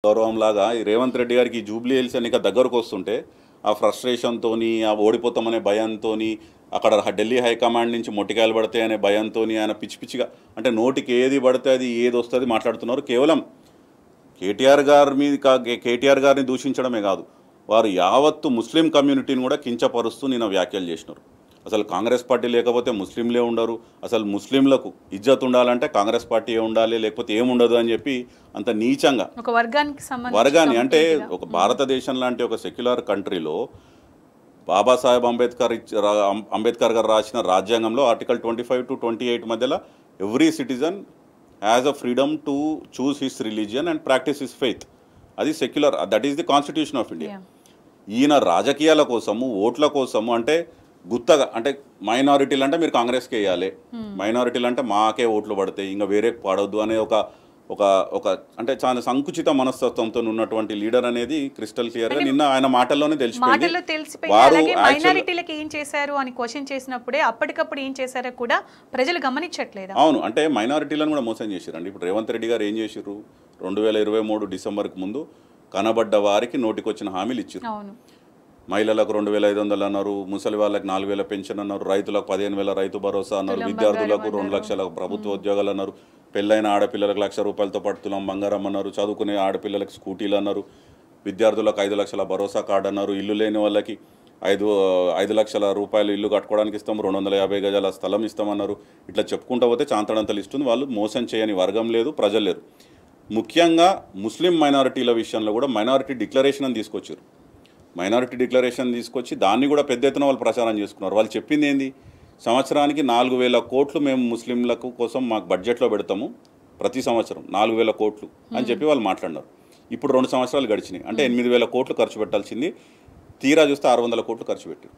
గౌరవంలాగా ఈ రేవంత్ రెడ్డి గారికి Jubilee hills ఎన్నిక దగ్గరకు వస్తుంటే ఆ ఫ్రస్ట్రేషన్తోని ఆ ఓడిపోతామనే భయంతోని అక్కడ ఢిల్లీ హైకమాండ్ నుంచి మొట్టికాయలు పడతాయి అనే భయంతోని ఆయన పిచ్చి పిచ్చిగా అంటే నోటికి ఏది పడితే అది ఏది వస్తుంది మాట్లాడుతున్నారు. కేవలం కేటీఆర్ గారిని దూషించడమే కాదు, వారు యావత్తు ముస్లిం కమ్యూనిటీని కూడా కించపరుస్తూ నిన్న వ్యాఖ్యలు చేసినారు. అసలు కాంగ్రెస్ పార్టీ లేకపోతే ముస్లింలే ఉండరు, అసలు ముస్లింలకు ఇజ్జత్ ఉండాలంటే కాంగ్రెస్ పార్టీ ఉండాలి, లేకపోతే ఏముండదు అని చెప్పి అంత నీచంగా ఒక వర్గాన్ని అంటే ఒక భారతదేశం లాంటి ఒక సెక్యులర్ కంట్రీలో బాబాసాహెబ్ అంబేద్కర్ గారు రాసిన రాజ్యాంగంలో ఆర్టికల్ 25 to 28 మధ్యలో every citizen has a freedom to choose his religion and practice his faith. అది secular, that is the constitution of India. ఈయన రాజకీయాల కోసము ఓట్ల కోసము అంటే గుత్తగా అంటే మైనారిటీలు అంటే మీరు కాంగ్రెస్కి వేయాలి, మైనారిటీలు అంటే మాకే ఓట్లు పడతాయి ఇంకా వేరే పడవద్దు అనే ఒక ఒక ఒక అంటే చాలా సంకుచిత మనస్తత్వంతో ఉన్నటువంటి లీడర్ అనేది క్రిస్టల్ క్లియర్ గా నిన్న ఆయన మాటల్లోనే తెలిసిపోయింది. మైనారిటీలకు ఏం చేశారు అని క్వశ్చన్ చేసినప్పుడే అప్పటికప్పుడు ఏం చేశారో కూడా ప్రజలు గమనించట్లేదు. అవును, అంటే మైనారిటీలను కూడా మోసం చేశారండి. ఇప్పుడు రేవంత్ రెడ్డి గారు ఏం చేశారు, 2023 డిసెంబర్కి ముందు కనబడ్డ వారికి నోటికొచ్చిన హామీలు ఇచ్చారు. మహిళలకు 2500 అన్నారు, ముసలి వాళ్ళకి 4000 పెన్షన్ అన్నారు, రైతులకు 15,000 రైతు భరోసా అన్నారు, విద్యార్థులకు 2 లక్షల ప్రభుత్వ ఉద్యోగాలు అన్నారు, పెళ్ళైన ఆడపిల్లలకు 1,00,000 రూపాయలతో పాటు తులం బంగారం అన్నారు, చదువుకునే ఆడపిల్లలకు స్కూటీలు అన్నారు, విద్యార్థులకు 5 లక్షల భరోసా కార్డు అన్నారు, ఇల్లు లేని వాళ్ళకి 5 లక్షల రూపాయలు ఇల్లు కట్టుకోవడానికి ఇస్తాం, 250 గజాల స్థలం ఇస్తామన్నారు. ఇట్లా చెప్పుకుంటూ పోతే చాంతడంత లిస్ట్ ఉంది. వాళ్ళు మోసం చేయని వర్గం లేదు, ప్రజలు లేరు. ముఖ్యంగా ముస్లిం మైనారిటీల విషయంలో కూడా మైనారిటీ డిక్లరేషన్ అని తీసుకొచ్చారు. మైనారిటీ డిక్లరేషన్ తీసుకొచ్చి దాన్ని కూడా పెద్ద ఎత్తున వాళ్ళు ప్రచారం చేసుకున్నారు. వాళ్ళు చెప్పింది ఏంది, సంవత్సరానికి 4,000 కోట్లు మేము ముస్లింలకు కోసం మాకు బడ్జెట్లో పెడతాము, ప్రతి సంవత్సరం 4,000 కోట్లు అని చెప్పి వాళ్ళు మాట్లాడినారు. ఇప్పుడు 2 సంవత్సరాలు గడిచినాయి, అంటే 8,000 కోట్లు ఖర్చు పెట్టాల్సింది తీరా చూస్తే 600 కోట్లు ఖర్చు పెట్టారు.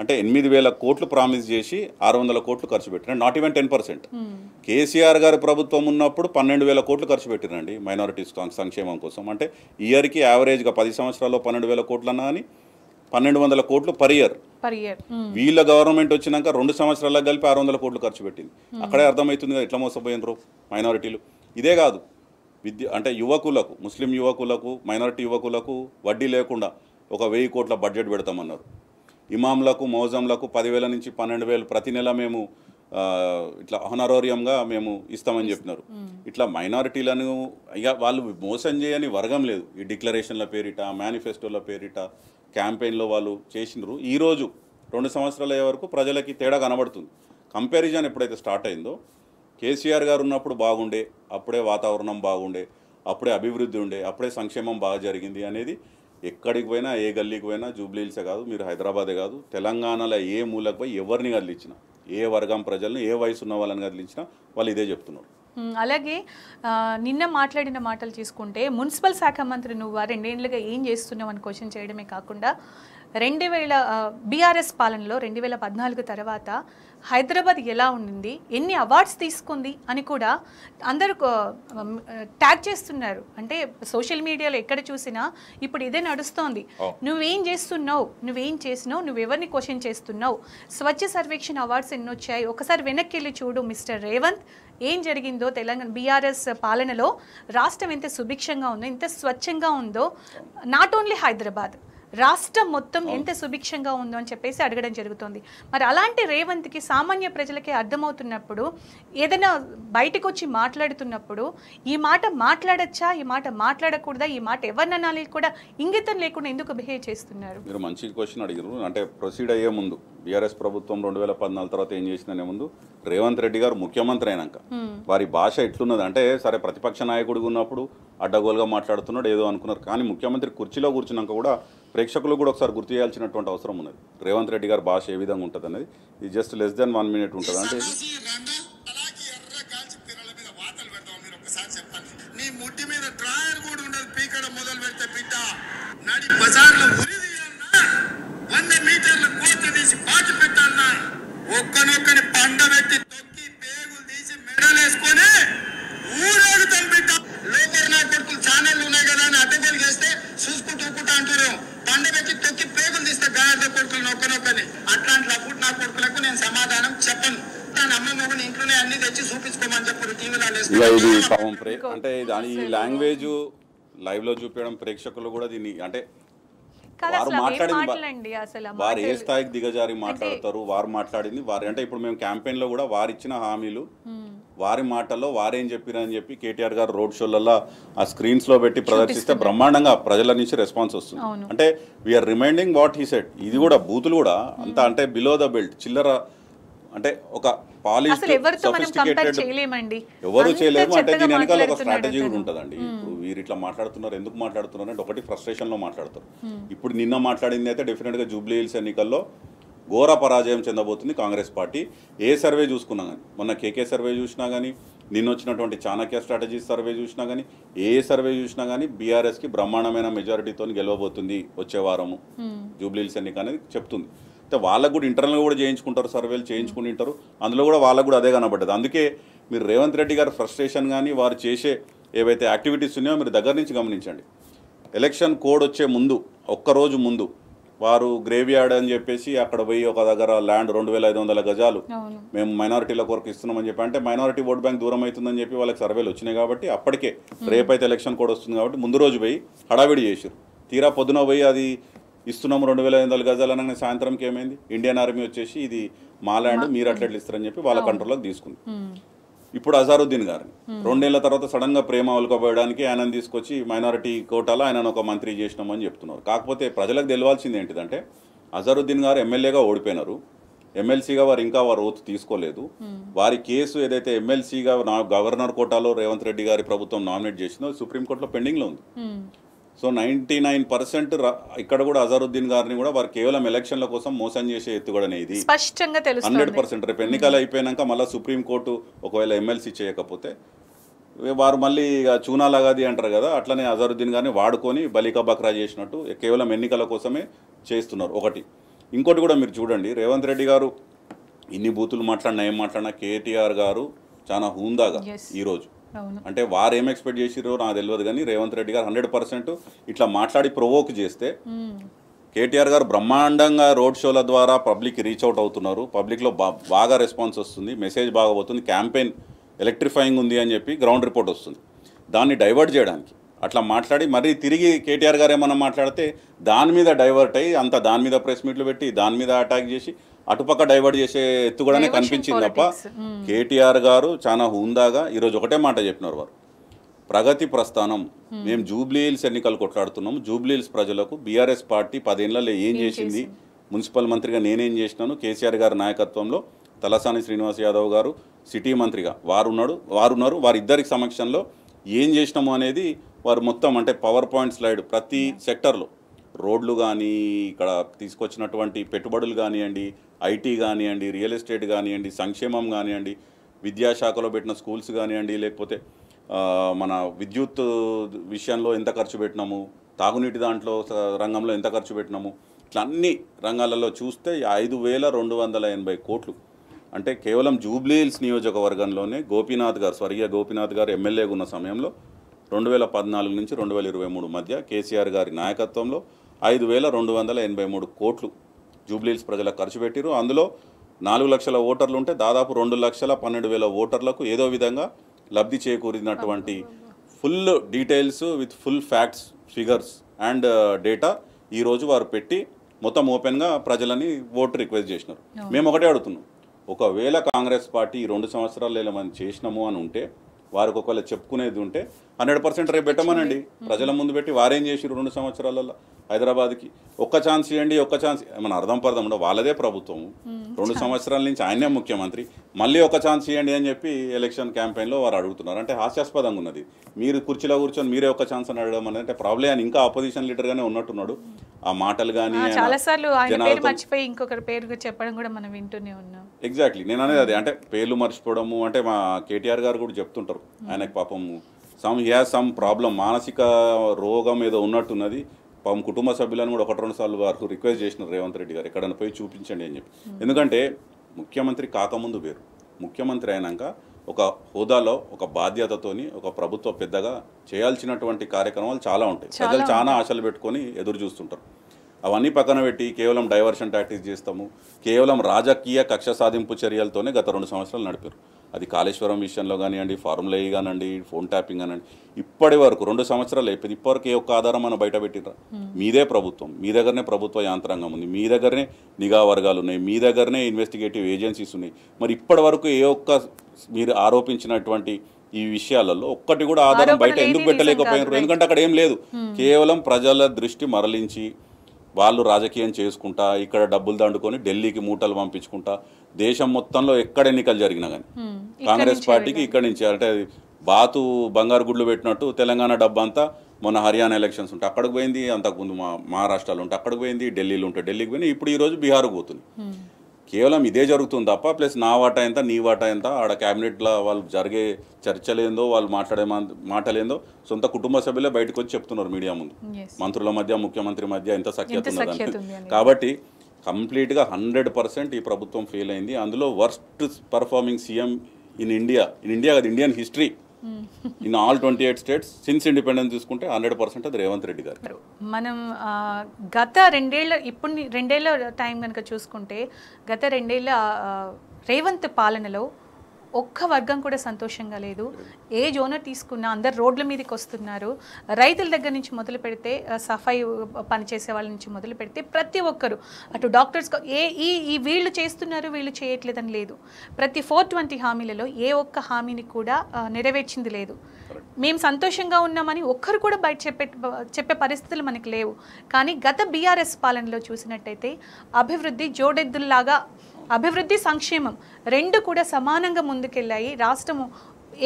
అంటే 8,000 కోట్లు ప్రామిస్ చేసి 600 కోట్లు ఖర్చు పెట్టారు, నాట్ ఈవెన్ 10%. కేసీఆర్ గారి ప్రభుత్వం ఉన్నప్పుడు 12,000 కోట్లు ఖర్చు పెట్టారండి మైనారిటీస్ సంక్షేమం కోసం. అంటే ఇయర్కి యావరేజ్గా 10 సంవత్సరాల్లో 12,000 కోట్లు అన్నా అని 1,200 కోట్లు పర్ ఇయర్. వీళ్ళ గవర్నమెంట్ వచ్చినాక 2 సంవత్సరాలకు కలిపి 600 కోట్లు ఖర్చు పెట్టింది. అక్కడే అర్థమవుతుంది కదా ఎట్లా మోసపోయినరు మైనారిటీలు. ఇదే కాదు, అంటే యువకులకు, ముస్లిం యువకులకు, మైనారిటీ యువకులకు వడ్డీ లేకుండా ఒక 1,000 కోట్ల బడ్జెట్ పెడతామన్నారు. ఇమాంలకు, మౌజంలకు 10,000 నుంచి 12,000 ప్రతి నెల మేము ఇట్లా హనరోరియంగా మేము ఇస్తామని చెప్పినారు. ఇట్లా మైనారిటీలను ఇక వాళ్ళు మోసం చేయని వర్గం లేదు. ఈ డిక్లరేషన్ల పేరిట, మేనిఫెస్టోల పేరిట, క్యాంపెయిన్లో వాళ్ళు చేసినారు. ఈరోజు 2 సంవత్సరాల వరకు ప్రజలకి తేడా కనబడుతుంది. కంపారిజన్ ఎప్పుడైతే స్టార్ట్ అయిందో, కేసీఆర్ గారు ఉన్నప్పుడు బాగుండే, అప్పుడే వాతావరణం బాగుండే, అప్పుడే అభివృద్ధి ఉండే, అప్పుడే సంక్షేమం బాగా జరిగింది అనేది ఎక్కడికి పోయినా, ఏ గల్లీకి పోయినా, జూబ్లీ హిల్సే కాదు, మీరు హైదరాబాదే కాదు, తెలంగాణలో ఏ మూలకు పోయి ఎవరిని కదిలించినా, ఏ వర్గం ప్రజలను, ఏ వయసు ఉన్న వాళ్ళని కదిలించినా వాళ్ళు ఇదే చెప్తున్నారు. అలాగే నిన్న మాట్లాడిన మాటలు తీసుకుంటే మున్సిపల్ శాఖ మంత్రి నువ్వు 2 ఏళ్ళుగా ఏం చేస్తున్నావు అని క్వశ్చన్ చేయడమే కాకుండా 2000 బీఆర్ఎస్ పాలనలో 2014 తర్వాత హైదరాబాద్ ఎలా ఉండింది, ఎన్ని అవార్డ్స్ తీసుకుంది అని కూడా అందరూ ట్యాగ్ చేస్తున్నారు. అంటే సోషల్ మీడియాలో ఎక్కడ చూసినా ఇప్పుడు ఇదే నడుస్తోంది. నువ్వేం చేస్తున్నావు, నువ్వేం చేసినావు, నువ్వెవరిని క్వశ్చన్ చేస్తున్నావు, స్వచ్ఛ సర్వేక్షణ అవార్డ్స్ ఎన్ని వచ్చాయి, ఒకసారి వెనక్కి వెళ్ళి చూడు మిస్టర్ రేవంత్, ఏం జరిగిందో తెలంగాణ బీఆర్ఎస్ పాలనలో రాష్ట్రం ఎంత సుభిక్షంగా ఉందో, ఎంత స్వచ్ఛంగా ఉందో, నాట్ ఓన్లీ హైదరాబాద్ రాష్ట్రం మొత్తం ఎంత సుభిక్షంగా ఉందో అని చెప్పేసి అడగడం జరుగుతుంది. మరి అలాంటి రేవంత్కి సామాన్య ప్రజలకే అర్థమవుతున్నప్పుడు, ఏదైనా బయటకు వచ్చి మాట్లాడుతున్నప్పుడు ఈ మాట మాట్లాడచ్చా, ఈ మాట మాట్లాడకూడదా, ఈ మాట ఎవరిననాలి కూడా ఇంగితం లేకుండా ఎందుకు బిహేవ్ చేస్తున్నారు? మీరు మంచి క్వశ్చన్ అడిగారు. అంటే ప్రొసీడ్ అయ్యే ముందు బీఆర్ఎస్ ప్రభుత్వం 2014 తర్వాత ఏం చేసిందనే ముందు రేవంత్ రెడ్డి గారు ముఖ్యమంత్రి అయినాక వారి భాష ఎట్లున్నది అంటే, సరే ప్రతిపక్ష నాయకుడిగా ఉన్నప్పుడు అడ్డగోలుగా మాట్లాడుతున్నాడు ఏదో అనుకున్నారు, కానీ ముఖ్యమంత్రి కుర్చీలో కూర్చున్నాక కూడా ప్రేక్షకులు కూడా ఒకసారి గుర్తు చేయాల్సినటువంటి అవసరం ఉన్నది. రేవంత్ రెడ్డి గారి భాష ఏ విధంగా ఉంటుంది అనేది ఇది జస్ట్ లెస్ దెన్ 1 మినిట్ ఉంటుంది. అంటే ఇది పాపం అంటే ఈ లాంగ్వేజ్ లైవ్లో చూపించడం ప్రేక్షకులు కూడా దీన్ని అంటే కాదు వారు అసలు అవేం మాట్లాడింది మాటలండి అసలు ఆ వారు ఏ మాటలు. స్థాయికి దిగజారి మాట్లాడతారు, వారు మాట్లాడింది వారు అంటే ఇప్పుడు మేము క్యాంపెయిన్లో కూడా వారు ఇచ్చిన హామీలు వారి మాటల్లో వారేం చెప్పారని చెప్పి కేటీఆర్ గారు రోడ్ షోలలో ఆ స్క్రీన్స్లో పెట్టి ప్రదర్శిస్తే బ్రహ్మాండంగా ప్రజల నుంచి రెస్పాన్స్ వస్తుంది. అవును. అంటే we're reminding what he said. ఇది కూడా బూతులు కూడా అంత అంటే బిలో ద బెల్ట్ చిల్లర అంటే ఒక పాలిష్ అసలు ఎవరితో మనం కంపేర్ సొఫిస్టికేటెడ్ చేయలేమండి. ఎవరు అంత చేయలేము. అంటే చెత్తగా దీని వెనకాల ఒక మాట్లాడుతున్నాడు స్ట్రాటజీ కూడా అతను. ఉంటుందండి. ఇప్పుడు వీరు ఇట్లా మాట్లాడుతున్నారు, ఎందుకు మాట్లాడుతున్నారు అంటే ఒకటి ఫ్రస్ట్రేషన్లో మాట్లాడతారు. ఇప్పుడు నిన్న మాట్లాడింది అయితే డెఫినెట్గా జూబ్లీ హిల్స్ ఎన్నికల్లో ఘోర పరాజయం చెందబోతుంది కాంగ్రెస్ పార్టీ. ఏ సర్వే చూసుకున్నా కానీ, మొన్న కేకే సర్వే చూసినా కానీ, నిన్న వచ్చినటువంటి చాణక్య స్ట్రాటజీస్ సర్వే చూసినా కానీ, ఏ సర్వే చూసినా కానీ బీఆర్ఎస్కి బ్రహ్మాండమైన మెజారిటీతో గెలవబోతుంది వచ్చే వారము జూబ్లీ హిల్స్ ఎన్నిక అనేది చెప్తుంది. అయితే వాళ్ళకు కూడా ఇంటర్నల్గా కూడా చేయించుకుంటారు, సర్వేలు చేయించుకుని ఉంటారు. అందులో కూడా వాళ్ళకు కూడా అదే కనబడ్డది. అందుకే మీరు రేవంత్ రెడ్డి గారి ఫ్రస్ట్రేషన్ కానీ వారు చేసే ఏవైతే యాక్టివిటీస్ ఉన్నాయో మీరు దగ్గర నుంచి గమనించండి. ఎలక్షన్ కోడ్ వచ్చే ముందు ఒక్కరోజు ముందు వారు గ్రేవ్ యార్డ్ అని చెప్పేసి అక్కడ పోయి ఒక దగ్గర ల్యాండ్ 2500 గజాలు మేము మైనారిటీల కొరకు ఇస్తున్నామని చెప్పి, అంటే మైనారిటీ ఓట్ బ్యాంక్ దూరం అవుతుందని చెప్పి వాళ్ళకి సర్వేలు వచ్చినాయి కాబట్టి అప్పటికే రేపైతే ఎలక్షన్ కోడ్ వస్తుంది కాబట్టి ముందు రోజు పోయి హడావిడి చేశారు. తీరా పొద్దున పోయి అది ఇస్తున్నాము 2500 గజాలు అనగానే సాయంత్రంకి ఏమైంది, ఇండియన్ ఆర్మీ వచ్చేసి ఇది మా ల్యాండ్ మీరు అట్లా ఇస్తారని చెప్పి వాళ్ళ కంట్రోల్లోకి తీసుకుంది. ఇప్పుడు అజారుద్దీన్ గారిని 2 ఏళ్ల తర్వాత సడన్గా ప్రేమ ఒలకపోయడానికి ఆయన తీసుకొచ్చి మైనారిటీ కోటాలో ఆయన ఒక మంత్రి చేసినామని చెప్తున్నారు. కాకపోతే ప్రజలకు తెలియాల్సింది ఏంటిదంటే అజారుద్దీన్ గారు ఎమ్మెల్యేగా ఓడిపోయినారు, ఎమ్మెల్సీగా వారు ఇంకా వారు ఓతు తీసుకోలేదు. వారి కేసు ఏదైతే ఎమ్మెల్సీగా గవర్నర్ కోటాలో రేవంత్ రెడ్డి గారి ప్రభుత్వం నామినేట్ చేసిందో సుప్రీంకోర్టులో పెండింగ్లో ఉంది. సో 99% ఇక్కడ కూడా అజారుద్దీన్ గారిని కూడా వారు కేవలం ఎలక్షన్ల కోసం మోసం చేసే ఎత్తుగడనే ఇది స్పష్టంగా తెలుస్తుంది. 100%. రేపు ఎన్నికలు అయిపోయినాక మళ్ళీ సుప్రీంకోర్టు ఒకవేళ ఎమ్మెల్సీ చేయకపోతే వారు మళ్ళీ చూనాలాగాది అంటారు కదా, అట్లనే అజారుద్దీన్ గారిని వాడుకొని బలికా బక్రా చేసినట్టు కేవలం ఎన్నికల కోసమే చేస్తున్నారు. ఒకటి ఇంకోటి కూడా మీరు చూడండి, రేవంత్ రెడ్డి గారు ఇన్ని బూతులు మాట్లాడినా ఏం మాట్లాడినా కేటీఆర్ గారు చాలా హూందాగా ఈరోజు అంటే వారు ఏం ఎక్స్పెక్ట్ చేసిరో నాకు తెలియదు కానీ రేవంత్ రెడ్డి గారు 100% ఇట్లా మాట్లాడి ప్రొవోక్ చేస్తే కేటీఆర్ గారు బ్రహ్మాండంగా రోడ్ షోల ద్వారా పబ్లిక్ రీచ్ అవుట్ అవుతున్నారు. పబ్లిక్లో బాగా రెస్పాన్స్ వస్తుంది, మెసేజ్ బాగా పోతుంది, క్యాంపెయిన్ ఎలక్ట్రిఫైయింగ్ ఉంది అని చెప్పి గ్రౌండ్ రిపోర్ట్ వస్తుంది. దాన్ని డైవర్ట్ చేయడానికి అట్లా మాట్లాడి మరీ తిరిగి కేటీఆర్ గారు ఏమన్నా మాట్లాడితే దాని మీద డైవర్ట్ అయ్యి అంత దాని మీద ప్రెస్ మీట్లు పెట్టి దాని మీద అటాక్ చేసి అటుపక్క డైవర్ట్ చేసే ఎత్తుగడనే కనిపించింది తప్ప కేటీఆర్ గారు చాలా హుందాగా ఈరోజు ఒకటే మాట చెప్పినారు. వారు ప్రగతి ప్రస్థానం, మేము జూబ్లీ హిల్స్ ఎన్నికలు కొట్లాడుతున్నాము, జూబ్లీ హిల్స్ ప్రజలకు బీఆర్ఎస్ పార్టీ 10 ఏళ్లలో ఏం చేసింది, మున్సిపల్ మంత్రిగా నేనేం చేసినాను, కేసీఆర్ గారి నాయకత్వంలో తలసాని శ్రీనివాస్ యాదవ్ గారు సిటీ మంత్రిగా వారున్నారు వారిద్దరికి సమక్షంలో ఏం చేసినాము అనేది వారు మొత్తం అంటే పవర్ పాయింట్ స్లైడ్ ప్రతి సెక్టర్లో రోడ్లు కానీ ఇక్కడ తీసుకొచ్చినటువంటి పెట్టుబడులు కానివ్వండి, ఐటీ కానివ్వండి, రియల్ ఎస్టేట్ కానివ్వండి, సంక్షేమం కానివ్వండి, విద్యాశాఖలో పెట్టిన స్కూల్స్ కానివ్వండి, లేకపోతే మన విద్యుత్ విషయంలో ఎంత ఖర్చు పెట్టినాము, తాగునీటి దాంట్లో రంగంలో ఎంత ఖర్చు పెట్టినాము, ఇట్లా అన్ని రంగాలలో చూస్తే 5280 కోట్లు. అంటే కేవలం జూబ్లీ హిల్స్ నియోజకవర్గంలోనే స్వర్గీయ గోపీనాథ్ గారు ఎమ్మెల్యేగా ఉన్న సమయంలో 2014 నుంచి 2023 మధ్య కేసీఆర్ గారి నాయకత్వంలో 5283 కోట్లు జూబ్లీ హిల్స్ ప్రజలకు ఖర్చు పెట్టిరు. అందులో 4 లక్షల ఓటర్లు ఉంటే దాదాపు 2,12,000 ఓటర్లకు ఏదో విధంగా లబ్ధి చేకూరినటువంటి full details with full facts, figures and data ఈరోజు వారు పెట్టి మొత్తం ఓపెన్గా ప్రజలని ఓటు రిక్వెస్ట్ చేసినారు. మేము ఒకటే అడుగుతున్నాం, ఒకవేళ కాంగ్రెస్ పార్టీ 2 సంవత్సరాలు మనం చేసినాము అని ఉంటే వారికి ఒకవేళ చెప్పుకునేది ఉంటే 100% రేపు పెట్టమనండి, ప్రజల ముందు పెట్టి వారేం చేసిరు 2 సంవత్సరాలలో హైదరాబాద్కి ఒక్క ఛాన్స్ ఇవ్వండి, ఒక్క ఛాన్స్ ఏమన్నా అర్థం పర్థం ఉండవు. వాళ్ళదే ప్రభుత్వం 2 సంవత్సరాల నుంచి ఆయనే ముఖ్యమంత్రి, మళ్ళీ ఒక ఛాన్స్ ఇవ్వండి అని చెప్పి ఎలక్షన్ క్యాంపెయిన్లో వారు అడుగుతున్నారు. అంటే హాస్యాస్పదంగా ఉన్నది. మీరు కుర్చీలో కూర్చొని మీరే ఒక ఛాన్స్ అని అడగడం అంటే ప్రాబ్లం అని ఇంకా ఆపోజిషన్ లీడర్గానే ఉన్నట్టున్నాడు. ఆ మాటలు కానీ చాలాసార్లు ఆయన పేరు మర్చిపోయి ఇంకొకరి పేరు చెప్పడం కూడా మనం వింటూనే ఉన్నాం. ఎగ్జాక్ట్లీ నేను అనేది అదే, అంటే పేర్లు మర్చిపోవడము. అంటే మా కేటీఆర్ గారు కూడా చెప్తుంటారు ఆయనకు పాపం సమ్ ప్రాబ్లం, మానసిక రోగం ఏదో ఉన్నట్టున్నది. పాపం కుటుంబ సభ్యులను కూడా 1-2 సార్లు వారు రిక్వెస్ట్ చేసినారు రేవంత్ రెడ్డి గారు ఎక్కడైనా పోయి చూపించండి అని చెప్పి. ఎందుకంటే ముఖ్యమంత్రి కాకముందు వేరు, ముఖ్యమంత్రి అయినాక ఒక హోదాలో ఒక బాధ్యతతోని ఒక ప్రభుత్వ పెద్దగా చేయాల్సినటువంటి కార్యక్రమాలు చాలా ఉంటాయి. ప్రజలు చాలా ఆశలు పెట్టుకొని ఎదురు చూస్తుంటారు. అవన్నీ పక్కన పెట్టి కేవలం డైవర్షన్ టాక్టిక్స్ చేస్తాము, కేవలం రాజకీయ కక్ష సాధింపు చర్యలతోనే గత 2 సంవత్సరాలు నడిపారు. అది కాళేశ్వరం విషయంలో కానివ్వండి, ఫార్ములా ఈ కానివ్వండి, ఫోన్ ట్యాపింగ్ కానివ్వండి, ఇప్పటి వరకు 2 సంవత్సరాలు అయిపోయింది, ఇప్పటివరకు ఏ ఒక్క ఆధారం మనం బయట పెట్టిరా? మీదే ప్రభుత్వం, మీ దగ్గరనే ప్రభుత్వ యాంత్రాంగం ఉంది, మీ దగ్గరనే నిఘా వర్గాలు ఉన్నాయి, మీ దగ్గరనే ఇన్వెస్టిగేటివ్ ఏజెన్సీస్ ఉన్నాయి. మరి ఇప్పటి వరకు ఏ ఒక్క మీరు ఆరోపించినటువంటి ఈ విషయాలలో ఒక్కటి కూడా ఆధారం బయట ఎందుకు పెట్టలేకపోయినారు? ఎందుకంటే అక్కడ ఏం లేదు, కేవలం ప్రజల దృష్టి మరలించి వాళ్ళు రాజకీయం చేసుకుంటా, ఇక్కడ డబ్బులు దండుకొని ఢిల్లీకి మూటలు పంపించుకుంటా, దేశం మొత్తంలో ఎక్కడ ఎన్నికలు జరిగినా కానీ కాంగ్రెస్ పార్టీకి ఇక్కడి నుంచి అంటే బాతు బంగారు గుడ్లు పెట్టినట్టు తెలంగాణ డబ్బంతా మొన్న హర్యానా ఎలక్షన్స్ ఉంటే అక్కడికి పోయింది, అంతకుముందు మహారాష్ట్రలో ఉంటే అక్కడికి పోయింది, ఢిల్లీలో ఉంటే ఢిల్లీకి పోయింది, ఇప్పుడు ఈరోజు బీహార్కు పోతుంది. కేవలం ఇదే జరుగుతుంది తప్ప ప్లస్ నా వాటా ఎంత నీ వాటా ఎంత, ఆడ క్యాబినెట్లో వాళ్ళు జరిగే చర్చలేందో, వాళ్ళు మాట్లాడే మాటలేందో సొంత కుటుంబ సభ్యులే బయటకు వచ్చి చెప్తున్నారు మీడియా ముందు. మంత్రుల మధ్య, ముఖ్యమంత్రి మధ్య ఎంత సఖ్యత ఉన్నదని. కాబట్టి కంప్లీట్గా 100% ఈ ప్రభుత్వం ఫెయిల్ అయింది. అందులో worst performing CM in India కాదు, Indian history in all 28 states since independence తీసుకుంటే 100% అది రేవంత్ రెడ్డి గారు. మనం గత 2 ఏళ్ళ ఇప్పుడు 2 ఏళ్ళ టైం కనుక చూసుకుంటే గత 2 ఏళ్ళ రేవంత్ పాలనలో ఒక్క వర్గం కూడా సంతోషంగా లేదు. ఏ జోనర్ తీసుకున్నా అందరు రోడ్ల మీదకి వస్తున్నారు. రైతుల దగ్గర నుంచి మొదలు పెడితే, సఫాయి పనిచేసే వాళ్ళ నుంచి మొదలు పెడితే ప్రతి ఒక్కరు, అటు డాక్టర్స్ ఈ వీళ్ళు చేస్తున్నారు వీళ్ళు చేయట్లేదని లేదు. ప్రతి 420 హామీలలో ఏ ఒక్క హామీని కూడా నెరవేర్చింది లేదు. మేము సంతోషంగా ఉన్నామని ఒక్కరు కూడా బయట చెప్పే పరిస్థితులు మనకు లేవు. కానీ గత బీఆర్ఎస్ పాలనలో చూసినట్టయితే అభివృద్ధి జోడెద్దుల్లాగా, అభివృద్ధి సంక్షేమం 2 కూడా సమానంగా ముందుకెళ్ళాయి. రాష్ట్రము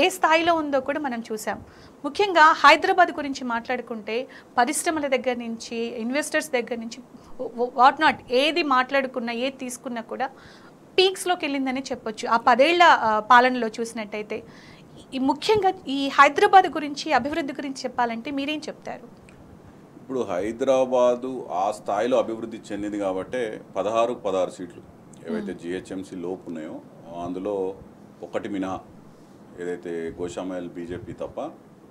ఏ స్థాయిలో ఉందో కూడా మనం చూసాం. ముఖ్యంగా హైదరాబాద్ గురించి మాట్లాడుకుంటే పరిశ్రమల దగ్గర నుంచి, ఇన్వెస్టర్స్ దగ్గర నుంచి వాట్ నాట్ ఏది మాట్లాడుకున్నా, ఏది తీసుకున్నా కూడా పీక్స్లోకి వెళ్ళిందని చెప్పొచ్చు ఆ 10 ఏళ్ల పాలనలో చూసినట్టయితే. ముఖ్యంగా ఈ హైదరాబాద్ గురించి, అభివృద్ధి గురించి చెప్పాలంటే మీరేం చెప్తారు? ఇప్పుడు హైదరాబాదు ఆ స్థాయిలో అభివృద్ధి చెందింది కాబట్టి 16 సీట్లు ఏవైతే జిహెచ్ఎంసీ లోపు ఉన్నాయో అందులో ఒకటి మినహా ఏదైతే గోషామైల్ బీజేపీ తప్ప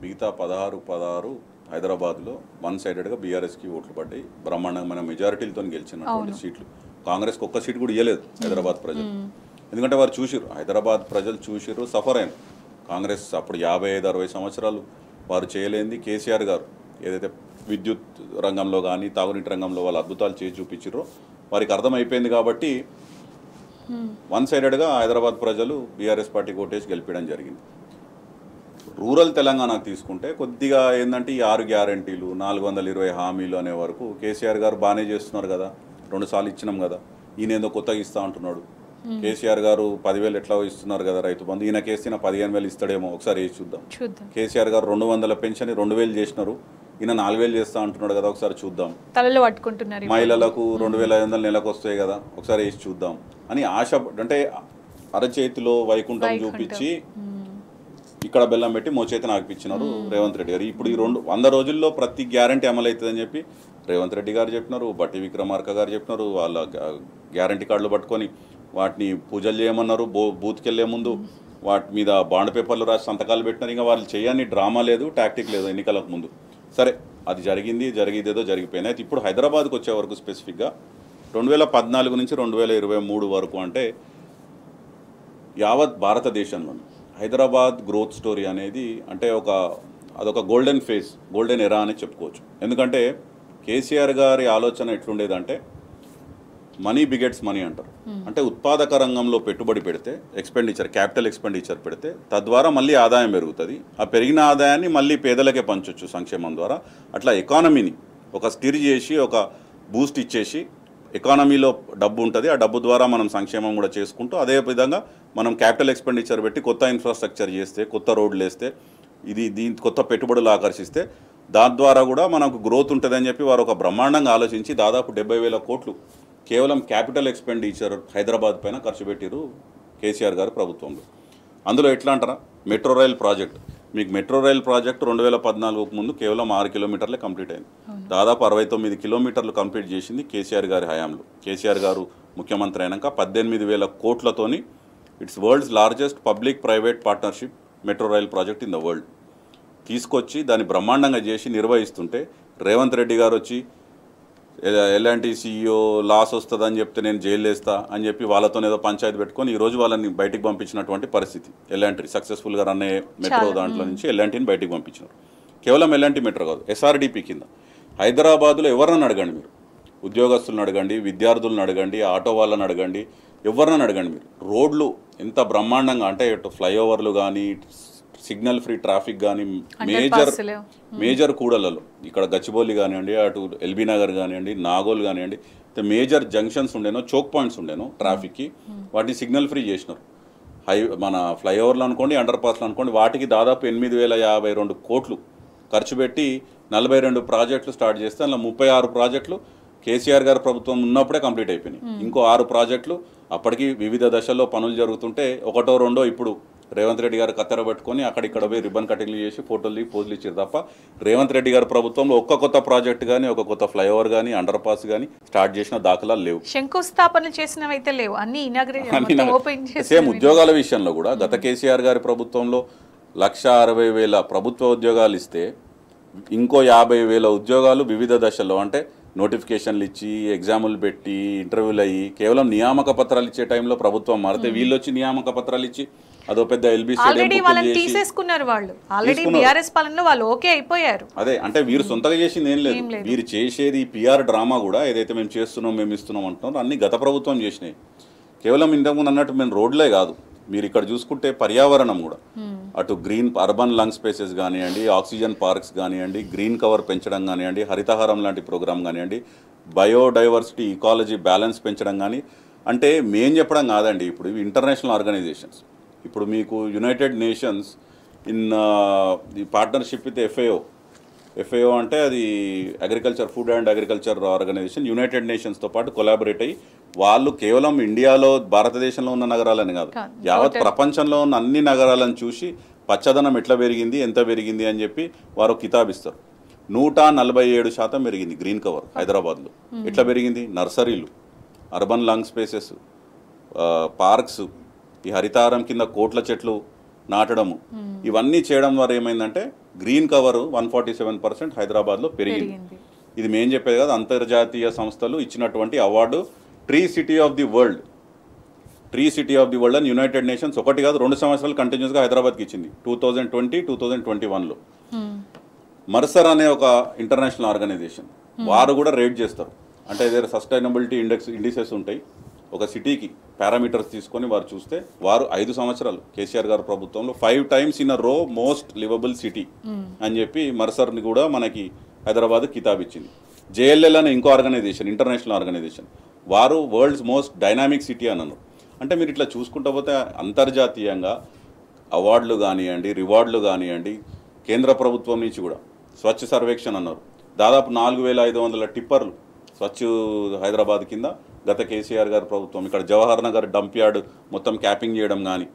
మిగతా 16 హైదరాబాద్లో వన్ సైడెడ్గా బీఆర్ఎస్కి ఓట్లు పడ్డాయి. బ్రహ్మాండమైన మెజారిటీలతో గెలిచినటువంటి సీట్లు. కాంగ్రెస్కి ఒక్క సీటు కూడా ఇవ్వలేదు హైదరాబాద్ ప్రజలు. ఎందుకంటే వారు చూసిర్రు, హైదరాబాద్ ప్రజలు చూసిర్రు, సఫర్ అయినారు. కాంగ్రెస్ అప్పుడు 55-60 సంవత్సరాలు వారు చేయలేంది కేసీఆర్ గారు ఏదైతే విద్యుత్ రంగంలో కానీ తాగునీటి రంగంలో వాళ్ళు అద్భుతాలు చేసి చూపించారో వారికి అర్థమైపోయింది. కాబట్టి వన్ సైడెడ్గా హైదరాబాద్ ప్రజలు బీఆర్ఎస్ పార్టీకి ఓటేసి గెలిపించడం జరిగింది. రూరల్ తెలంగాణకు తీసుకుంటే కొద్దిగా ఏంటంటే ఈ 6 గ్యారంటీలు 420 హామీలు అనే వరకు కేసీఆర్ గారు బాగానే చేస్తున్నారు కదా, 2 సార్లు ఇచ్చినాం కదా, ఈయన ఏదో కొత్తగా ఇస్తా అంటున్నాడు. కేసీఆర్ గారు 10,000 ఎట్లా ఇస్తున్నారు కదా రైతు బంధు, ఈయనకేసిన 15,000 ఇస్తాడేమో, ఒకసారి వేసి చూద్దాం. కేసీఆర్ గారు 200 పెన్షన్ 2,000 చేసినారు, ఈయన 4,000 చేస్తా అంటున్నాడు కదా, ఒకసారి చూద్దాం. తలలో పట్టుకుంటున్నారు. మహిళలకు 2,500 నెలకు వస్తాయి కదా, ఒకసారి వేసి చూద్దాం అని ఆశ. అంటే అరచేతిలో వైకుంఠం చూపించి ఇక్కడ బెల్లం పెట్టి మోచేతిని ఆగిపించినారు రేవంత్ రెడ్డి గారు. ఇప్పుడు ఈ 100 రోజుల్లో ప్రతి గ్యారంటీ అమలు అవుతుందని చెప్పి రేవంత్ రెడ్డి గారు చెప్పినారు, బట్టి విక్రమార్క గారు చెప్పినారు. వాళ్ళ గ్యారంటీ కార్డులు పట్టుకొని వాటిని పూజలు చేయమన్నారు. బూత్కి వెళ్ళే ముందు వాటి మీద బాండ్ పేపర్లు రాసి సంతకాలు పెట్టినారు. ఇంకా వాళ్ళు చేయని డ్రామా లేదు, టాక్టిక్ లేదు ఎన్నికలకు ముందు. సరే, అది జరిగేదేదో జరిగిపోయింది. అయితే ఇప్పుడు హైదరాబాద్కి వచ్చే వరకు స్పెసిఫిక్గా 2014 నుంచి 2023 వరకు అంటే యావత్ భారతదేశంలో హైదరాబాద్ గ్రోత్ స్టోరీ అనేది అంటే అదొక గోల్డెన్ ఫేజ్, గోల్డెన్ ఎరా అని చెప్పుకోవచ్చు. ఎందుకంటే కేసీఆర్ గారి ఆలోచన ఎట్లుండేదంటే మనీ బిగెట్స్ మనీ అంటారు. అంటే ఉత్పాదక రంగంలో పెట్టుబడి పెడితే క్యాపిటల్ ఎక్స్పెండిచర్ పెడితే తద్వారా మళ్ళీ ఆదాయం పెరుగుతుంది. ఆ పెరిగిన ఆదాయాన్ని మళ్ళీ పేదలకే పంచొచ్చు సంక్షేమం ద్వారా. అట్లా ఎకానమీని ఒక స్టిర్ చేసి ఒక బూస్ట్ ఇచ్చేసి ఎకానమీలో డబ్బు ఉంటుంది, ఆ డబ్బు ద్వారా మనం సంక్షేమం కూడా చేసుకుంటూ అదే విధంగా మనం క్యాపిటల్ ఎక్స్పెండిచర్ పెట్టి కొత్త ఇన్ఫ్రాస్ట్రక్చర్ చేస్తే, కొత్త రోడ్లు వేస్తే, కొత్త పెట్టుబడులు ఆకర్షిస్తే దాని ద్వారా కూడా మనకు గ్రోత్ ఉంటుందని చెప్పి వారు ఒక బ్రహ్మాండంగా ఆలోచించి దాదాపు 70,000 కోట్లు కేవలం క్యాపిటల్ ఎక్స్పెండిచర్ హైదరాబాద్ పైన ఖర్చు పెట్టిరు కేసీఆర్ గారు ప్రభుత్వంలో. అందులో ఎట్లా అంటారా, మెట్రో రైల్ ప్రాజెక్ట్. మీకు మెట్రో రైల్ ప్రాజెక్ట్ 2014కు ముందు కేవలం 6 కిలోమీటర్లే కంప్లీట్ అయింది. దాదాపు 69 కిలోమీటర్లు కంప్లీట్ చేసింది కేసీఆర్ గారి హయాంలో. కేసీఆర్ గారు ముఖ్యమంత్రి అయినాక 18,000 కోట్లతోని it's world's largest public private partnership metro rail project in the world తీసుకొచ్చి దాన్ని బ్రహ్మాండంగా చేసి నిర్వహిస్తుంటే రేవంత్ రెడ్డి గారు వచ్చి ఎలాంటి సీఈఓ లాస్ వస్తుందని చెప్తే నేను జైలు వేస్తా అని చెప్పి వాళ్ళతో ఏదో పంచాయతీ పెట్టుకొని ఈరోజు వాళ్ళని బయటికి పంపించినటువంటి పరిస్థితి. ఎలాంటి సక్సెస్ఫుల్గా రన్ అయ్యే మెట్రో దాంట్లో నుంచి ఎలాంటిని బయటికి పంపించినారు. కేవలం ఎలాంటి మెట్రో కాదు, ఎస్ఆర్డిపి కింద హైదరాబాద్లో ఎవరన్నా అడగండి, మీరు ఉద్యోగస్తులను అడగండి, విద్యార్థులను అడగండి, ఆటో వాళ్ళని అడగండి, ఎవరినైనా అడగండి, మీరు రోడ్లు ఎంత బ్రహ్మాండంగా అంటే ఇటు ఫ్లైఓవర్లు కానీ సిగ్నల్ ఫ్రీ ట్రాఫిక్ కానీ మేజర్ కూడలలో ఇక్కడ గచ్చిబౌలి కానివ్వండి, అటు ఎల్బీ నగర్ కానివ్వండి, నాగోల్ కానివ్వండి, మేజర్ జంక్షన్స్ ఉండేనో చోక్ పాయింట్స్ ఉండేనో ట్రాఫిక్కి వాటిని సిగ్నల్ ఫ్రీ చేసినారు. మన ఫ్లైఓవర్లు అనుకోండి, అండర్ పాస్లు అనుకోండి, వాటికి దాదాపు 8,052 కోట్లు ఖర్చు పెట్టి 42 ప్రాజెక్టులు స్టార్ట్ చేస్తే అందులో 36 ప్రాజెక్టులు కేసీఆర్ గారి ప్రభుత్వం ఉన్నప్పుడే కంప్లీట్ అయిపోయినాయి. ఇంకో 6 ప్రాజెక్టులు అప్పటికి వివిధ దశల్లో పనులు జరుగుతుంటే ఒకటో రెండో ఇప్పుడు రేవంత్ రెడ్డి గారు కత్తెర పెట్టుకొని అక్కడిక్కడ పోయి రిబ్బన్ కటింగ్లు చేసి ఫోటోలు పోజులు ఇచ్చారు తప్ప రేవంత్ రెడ్డి గారి ప్రభుత్వంలో ఒక్క కొత్త ప్రాజెక్ట్ కానీ ఒక కొత్త ఫ్లైఓవర్ కానీ అండర్ పాస్ కానీ స్టార్ట్ చేసిన దాఖలాలు లేవు. శంకుస్థాపనలు చేసినవైతే లేవు, అన్ని సేమ్ ఉద్యోగాల విషయంలో కూడా గత కేసీఆర్ గారి ప్రభుత్వంలో 1,60,000 ప్రభుత్వ ఉద్యోగాలు ఇస్తే ఇంకో 50,000 ఉద్యోగాలు వివిధ దశల్లో అంటే నోటిఫికేషన్లు ఇచ్చి ఎగ్జాములు పెట్టి ఇంటర్వ్యూలు అయ్యి కేవలం నియామక పత్రాలు ఇచ్చే టైంలో ప్రభుత్వం మారితే వీళ్ళు వచ్చి నియామక పత్రాలు ఇచ్చి అదో పెద్ద ఎల్బీ తీసేసుకున్నారు. వాళ్ళు ఆల్రెడీ బీఆర్ఎస్ పాలనలో వాళ్ళు ఓకే అయిపోయారు. అదే అంటే వీరు సొంతగా చేసింది ఏం లేదు, వీరు చేసేది పిఆర్ డ్రామా కూడా ఏదైతే మేము చేస్తున్నాం మేము ఇస్తున్నాం అంటున్నాం అన్ని గత ప్రభుత్వం చేసినాయి. కేవలం ఇంతకుముందు అన్నట్టు మేము రోడ్లే కాదు, మీరు ఇక్కడ చూసుకుంటే పర్యావరణం కూడా అటు గ్రీన్ అర్బన్ లంగ్ స్పేసెస్ కానివ్వండి, ఆక్సిజన్ పార్క్స్ కానివ్వండి, గ్రీన్ కవర్ పెంచడం కానివ్వండి, హరితహారం లాంటి ప్రోగ్రామ్ కానివ్వండి, బయోడైవర్సిటీ ఈకాలజీ బ్యాలెన్స్ పెంచడం కానీ అంటే మేం చెప్పడం కాదండి. ఇప్పుడు ఇవి ఇంటర్నేషనల్ ఆర్గనైజేషన్స్. ఇప్పుడు మీకు united nations in the partnership with FAO అంటే అది agriculture food and agriculture organisation united నేషన్స్తో పాటు కొలాబరేట్ అయ్యి వాళ్ళు కేవలం ఇండియాలో భారతదేశంలో ఉన్న నగరాలని కాదు యావత్ ప్రపంచంలో ఉన్న అన్ని నగరాలను చూసి పచ్చదనం ఎట్లా పెరిగింది ఎంత పెరిగింది అని చెప్పి వారు కితాబిస్తారు. 147% పెరిగింది గ్రీన్ కవర్ హైదరాబాద్లో. ఎట్లా పెరిగింది? నర్సరీలు, అర్బన్ లాంగ్ స్పేసెస్, పార్క్స్, ఈ హరితారం కింద కోట్ల చెట్లు నాటడము, ఇవన్నీ చేయడం ద్వారా ఏమైందంటే గ్రీన్ కవర్ 147% హైదరాబాద్లో పెరిగింది. ఇది మేము చెప్పేది కాదు, అంతర్జాతీయ సంస్థలు ఇచ్చినటువంటి award tree city of the world అని యునైటెడ్ నేషన్స్ ఒకటి కాదు 2 సంవత్సరాలు కంటిన్యూస్గా హైదరాబాద్కి ఇచ్చింది 2020, 2021లో. మర్సర్ అనే ఒక ఇంటర్నేషనల్ ఆర్గనైజేషన్ వారు కూడా రేట్ చేస్తారు. అంటే ఏదైనా సస్టైనబిలిటీ ఇండిసెస్ ఉంటాయి, ఒక సిటీకి పారామీటర్స్ తీసుకొని వారు చూస్తే వారు 5 సంవత్సరాలు కేసీఆర్ గారి ప్రభుత్వంలో 5 times ఇన్ అ రో మోస్ట్ లివబుల్ సిటీ అని చెప్పి మర్సర్ని కూడా మనకి హైదరాబాద్ కితాబ్ ఇచ్చింది. జేఎల్ఎల్ అనే ఇంకో ఆర్గనైజేషన్ ఇంటర్నేషనల్ ఆర్గనైజేషన్ వారు వరల్డ్స్ మోస్ట్ డైనామిక్ సిటీ అన్నారు. అంటే మీరు ఇట్లా చూసుకుంటూ పోతే అంతర్జాతీయంగా అవార్డులు కానివ్వండి, రివార్డులు కానివ్వండి, కేంద్ర ప్రభుత్వం నుంచి కూడా స్వచ్ఛ సర్వేక్షణ అన్నారు. దాదాపు 4,500 టిప్పర్లు స్వచ్ఛ హైదరాబాద్ కింద గత కేసీఆర్ గారి ప్రభుత్వం ఇక్కడ జవహర్ నగర్ డంప్ యార్డ్ మొత్తం క్యాపింగ్ చేయడం కానీ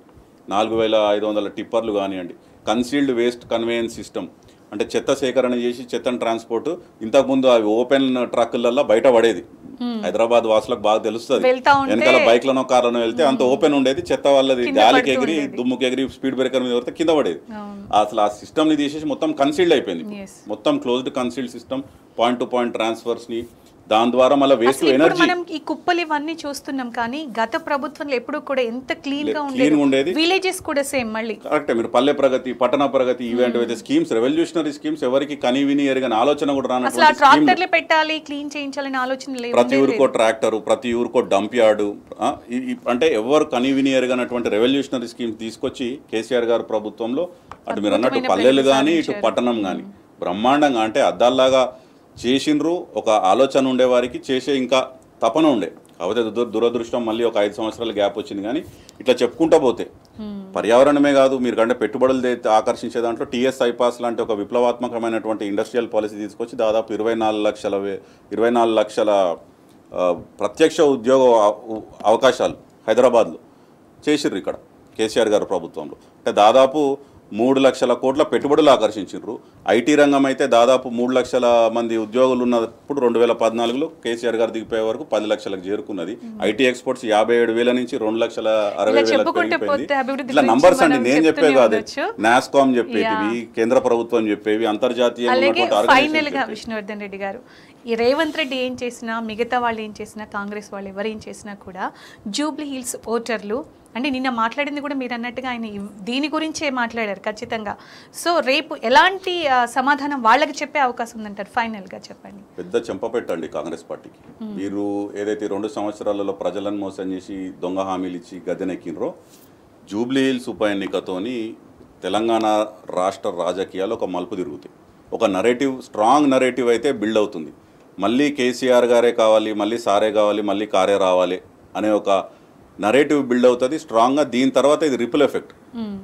4,500 టిప్పర్లు కానివ్వండి, కన్సీల్డ్ వేస్ట్ కన్వేయన్స్ సిస్టమ్ అంటే చెత్త సేకరణ చేసి చెత్తను ట్రాన్స్పోర్ట్. ఇంతకుముందు అవి ఓపెన్ ట్రక్కులలో బయట పడేది, హైదరాబాద్ వాసులకు బాగా తెలుస్తుంది. వెనకాల బైక్లనో కార్లనో వెళ్తే అంత ఓపెన్ ఉండేది, చెత్త వాళ్ళది గాలికి ఎగిరి దుమ్ముకి ఎగిరి స్పీడ్ బ్రేకర్ మీద పడితే కింద పడేది. అసలు ఆ సిస్టమ్ని తీసేసి మొత్తం కన్సీల్డ్ అయిపోయింది, మొత్తం closed concealed system, point to point ట్రాన్స్ఫర్స్ని. దాని ద్వారా మళ్ళీ వేస్ట్ ఎనర్జీ. మనం ఈ కుప్పలు ఇవన్నీ చూస్తున్నాం కానీ గత ప్రభుత్వంలో ఎప్పుడు కూడా ఎంత క్లీన్ గా ఉండేది. విలేజెస్ కూడా సేమ్ మళ్ళీ కరెక్ట్. మీరు పల్లె ప్రగతి, పట్టణ ప్రగతి ఈవెంట్ స్కీమ్స్, రెవల్యూషనరీ స్కీమ్స్ ఎవరికి కని విని ఎరగని ఆలోచన కూడా ట్రాక్టర్లు పెట్టాలి క్లీన్ చేయించాలని ఆలోచన లేదు. ప్రతి ఊరికో ట్రాక్టర్, ప్రతి ఊరికో డంప్ యార్డు, అంటే ఎవరు కని విని ఎరగనటువంటి రెవల్యూషనరీ స్కీమ్స్ తీసుకొచ్చి కేసీఆర్ గారి ప్రభుత్వంలో అటు మీరు అన్నట్టు పల్లెలు కానీ ఇటు పట్టణం కానీ బ్రహ్మాండంగా అంటే అద్దాల్లాగా చేసిండ్రు. ఒక ఆలోచన ఉండేవారికి చేసే ఇంకా తపన ఉండే. కాకపోతే దురదృష్టం మళ్ళీ ఒక 5 సంవత్సరాల గ్యాప్ వచ్చింది. కానీ ఇట్లా చెప్పుకుంటా పోతే పర్యావరణమే కాదు, మీరు కంటే పెట్టుబడులు ఆకర్షించే దాంట్లో టీఎస్ ఐపాస్ లాంటి ఒక విప్లవాత్మకమైనటువంటి ఇండస్ట్రియల్ పాలసీ తీసుకొచ్చి దాదాపు 24 లక్షల ప్రత్యక్ష ఉద్యోగ అవకాశాలు హైదరాబాద్లో చేసిర్రు ఇక్కడ కేసీఆర్ గారి ప్రభుత్వంలో. అంటే దాదాపు 3 లక్షల కోట్ల పెట్టుబడులు ఆకర్షించారు. ఐటీ రంగం అయితే దాదాపు 3 లక్షల మంది ఉద్యోగులు ఉన్నప్పుడు 2014లో కేసీఆర్ గారు దిగిపోయే వరకు 10 లక్షలకు చేరుకున్నది. ఐటీ ఎక్స్పోర్ట్స్ 57,000 నుంచి 2,60,000 పెరిగిపోయింది. ఇట్లా నంబర్స్ అండి, నేను చెప్పే కాదు, నాస్కామ్ చెప్పేటివి, కేంద్ర ప్రభుత్వం చెప్పేవి, అంతర్జాతీయ. ఫైనల్ గా విష్ణువర్ధన్ రెడ్డి గారు, ఈ రేవంత్ రెడ్డి ఏం చేసినా, మిగతా వాళ్ళు ఏం చేసినా, కాంగ్రెస్ వాళ్ళు ఎవరు ఏం చేసినా కూడా జూబ్లీ హిల్స్ ఓటర్లు అంటే నిన్న మాట్లాడింది కూడా మీరు అన్నట్టుగా ఆయన దీని గురించే మాట్లాడారు ఖచ్చితంగా. సో రేపు ఎలాంటి సమాధానం వాళ్ళకి చెప్పే అవకాశం ఉందంటారు? ఫైనల్గా చెప్పండి. పెద్ద చెంప పెట్టండి కాంగ్రెస్ పార్టీకి. మీరు ఏదైతే 2 సంవత్సరాలలో ప్రజలను మోసం చేసి దొంగ హామీలు ఇచ్చి గద్దెనెక్కినరో, జూబ్లీ హిల్స్ ఉప ఎన్నికతోని తెలంగాణ రాష్ట్ర రాజకీయాలు ఒక మలుపు తిరుగుతాయి. ఒక నరేటివ్, స్ట్రాంగ్ నరేటివ్ అయితే బిల్డ్ అవుతుంది. మళ్ళీ కేసీఆర్ గారే కావాలి, మళ్ళీ సారే కావాలి, మళ్ళీ కారే రావాలి అనే ఒక నరేటివ్ బిల్డ్ అవుతుంది స్ట్రాంగ్గా. దీని తర్వాత ఇది రిపుల్ ఎఫెక్ట్.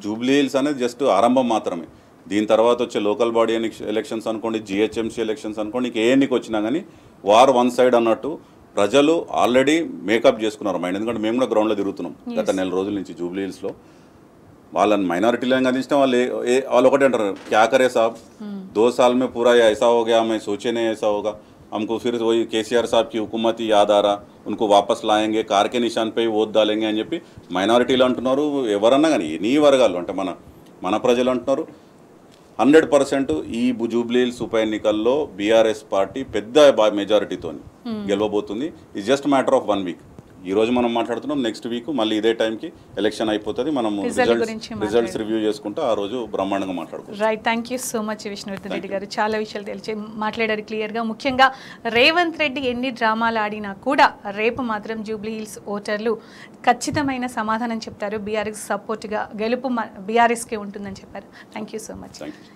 జూబ్లీ హిల్స్ అనేది జస్ట్ ఆరంభం మాత్రమే. దీని తర్వాత వచ్చే లోకల్ బాడీ ఎలక్షన్స్ అనుకోండి, జిహెచ్ఎంసీ ఎలక్షన్స్ అనుకోండి, ఇంక ఏ ఎన్నిక వచ్చినా కానీ వార్ వన్ సైడ్ అన్నట్టు ప్రజలు ఆల్రెడీ మేకప్ చేసుకున్నారు మైండ్. ఎందుకంటే మేము కూడా గ్రౌండ్లో తిరుగుతున్నాం గత 4 రోజుల నుంచి జూబ్లీ హిల్స్లో. వాళ్ళని మైనారిటీలను అందించిన వాళ్ళు ఒకటే అంటారు, క్యా కరే సాబ్, 2 साल में पूरा ऐसा हो गया, हमें सोचे नहीं ऐसा होगा, हमको फिर वही केसीआर साहब की हुकूमत ही याद आ रहा, उनको वापस लाएंगे, कार के निशान पे ही वोट डालेंगे అని చెప్పి మైనారిటీలు అంటున్నారు. ఎవరన్నా కానీ ఎనీ వర్గాలు అంటే మన ప్రజలు అంటున్నారు. 100% ఈ జూబ్లీ హిల్స్ ఉప ఎన్నికల్లో బీఆర్ఎస్ పార్టీ పెద్ద మెజారిటీతో గెలవబోతుంది. It's just matter of 1 week. ఈ రోజు మనం మాట్లాడుతున్నాం, నెక్స్ట్ వీక్ మళ్ళీ ఇదే టైంకి ఎలక్షన్ అయిపోతుంది. మనం రిజల్ట్స్ రివ్యూ చేసుకుంటూ ఆ రోజు బ్రహ్మాండంగా మాట్లాడుకుంటాం. Right, thank you so much Vishnuvardhan Reddy గారు. చాలా విషయాలు తెలిసి మాట్లాడారు క్లియర్గా. ముఖ్యంగా రేవంత్ రెడ్డి ఎన్ని డ్రామాలు ఆడినా కూడా రేపు మాత్రం జూబ్లీ హిల్స్ ఓటర్లు ఖచ్చితమైన సమాధానం చెప్తారు. బీఆర్ఎస్ సపోర్ట్గా గెలుపు బీఆర్ఎస్కే ఉంటుందని చెప్పారు. Thank you so much.